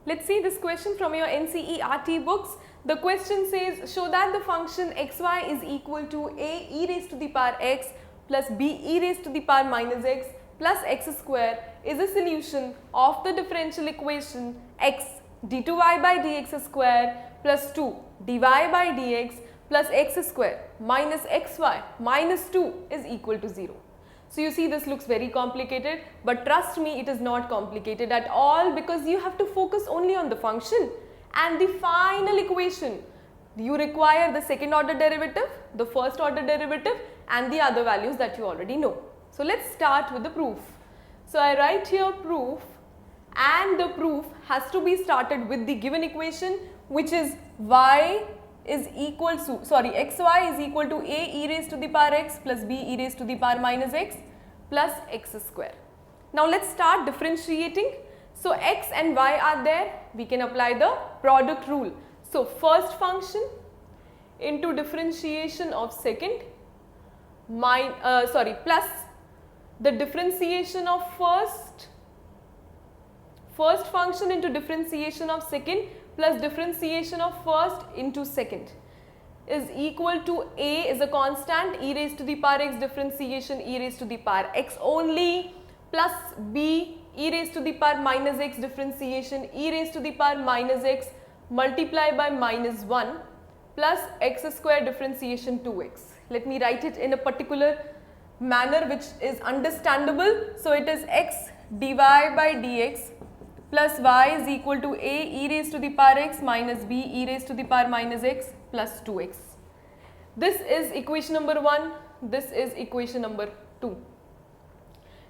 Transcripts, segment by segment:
Let's see this question from your NCERT books. The question says, show that the function xy is equal to a e raised to the power x plus b e raised to the power minus x plus x square is a solution of the differential equation x d2y by dx square plus 2 dy by dx plus x square minus xy minus 2 is equal to 0. So you see, this looks very complicated, but trust me, it is not complicated at all, because you have to focus only on the function and the final equation. You require the second order derivative, the first order derivative and the other values that you already know. So let's start with the proof. So I write here proof, and the proof has to be started with the given equation, which is y is equal to, xy is equal to a e raised to the power x plus b e raised to the power minus x plus x square. Now let's start differentiating. So x and y are there, we can apply the product rule. So first function into differentiation of second plus the differentiation of first function into differentiation of second plus differentiation of first into second is equal to a is a constant e raised to the power x differentiation e raised to the power x only plus b e raised to the power minus x differentiation e raised to the power minus x multiply by minus 1 plus x square differentiation 2x. Let me write it in a particular manner which is understandable. So it is x dy by dx plus y is equal to a e raised to the power x minus b e raised to the power minus x plus 2x. This is equation number 1, this is equation number 2.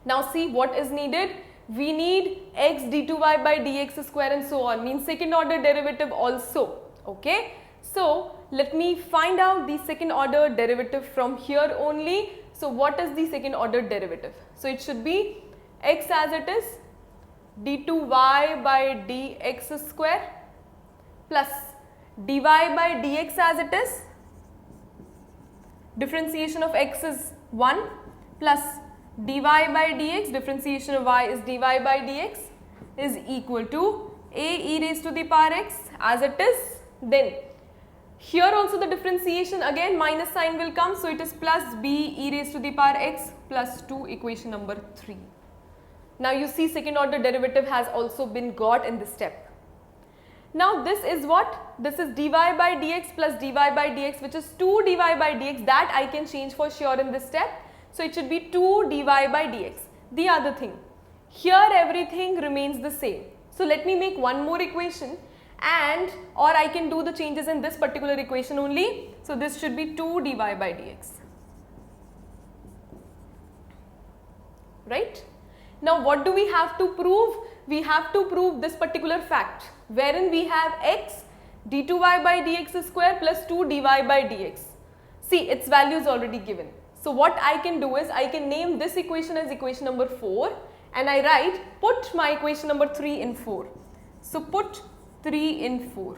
Now see what is needed. We need x d2y by dx square and so on, means second order derivative also. Okay. So let me find out the second order derivative from here only. So what is the second order derivative? So it should be x as it is d2y by dx square plus dy by dx as it is, differentiation of x is 1 plus dy by dx, differentiation of y is dy by dx is equal to a e raised to the power x as it is. Then here also the differentiation, again minus sign will come, so it is plus b e raised to the power x plus 2, equation number 3. Now you see second order derivative has also been got in this step. Now this is what? This is dy by dx plus dy by dx, which is 2 dy by dx, that I can change for sure in this step. So it should be 2 dy by dx. The other thing, here everything remains the same. So let me make one more equation, and or I can do the changes in this particular equation only. So this should be 2 dy by dx. Right? Now what do we have to prove? We have to prove this particular fact, wherein we have x d2y by dx square plus 2 dy by dx. See, its value is already given. So what I can do is, I can name this equation as equation number 4, and I write put my equation number 3 in 4. So put 3 in 4.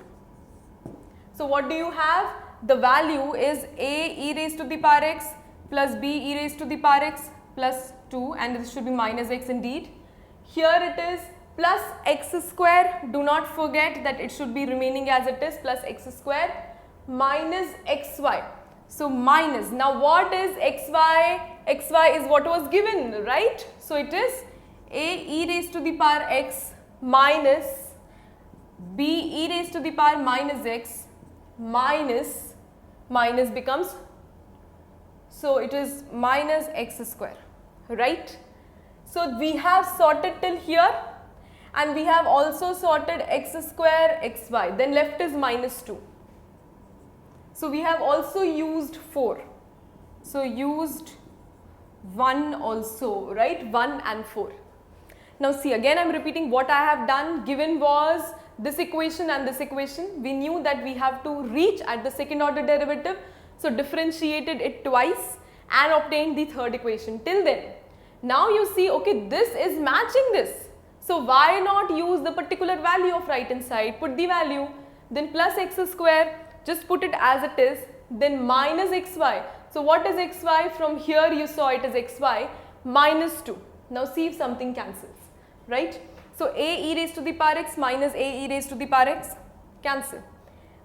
So what do you have? The value is a e raised to the power x plus b e raised to the power x plus 2, and this should be minus x indeed. Here it is plus x square, do not forget that it should be remaining as it is, plus x square minus xy. So minus, now what is xy? Xy is what was given, right? So it is a e raised to the power x minus b e raised to the power minus x minus becomes, so it is minus x square, right? So we have sorted till here, and we have also sorted x square xy, then left is minus 2. So we have also used 4. So used 1 also, right? 1 and 4. Now see, again I am repeating what I have done. Given was this equation and this equation. We knew that we have to reach at the second order derivative. So differentiated it twice and obtained the third equation till then. Now you see, okay, this is matching this. So why not use the particular value of right hand side? Put the value, then plus x square. Just put it as it is, then minus xy. So what is xy? From here you saw it is xy minus 2. Now see if something cancels, right? So a e raised to the power x minus a e raised to the power x, cancel.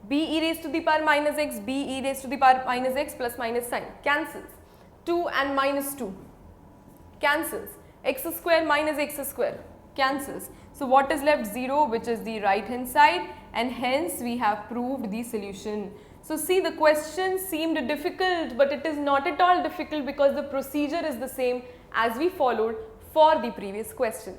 B e raised to the power minus x, b e raised to the power minus x plus minus sign, cancels. 2 and minus 2, cancels. X square minus x square, cancels. So what is left? 0, which is the right hand side, and hence we have proved the solution. So see, the question seemed difficult, but it is not at all difficult because the procedure is the same as we followed for the previous question.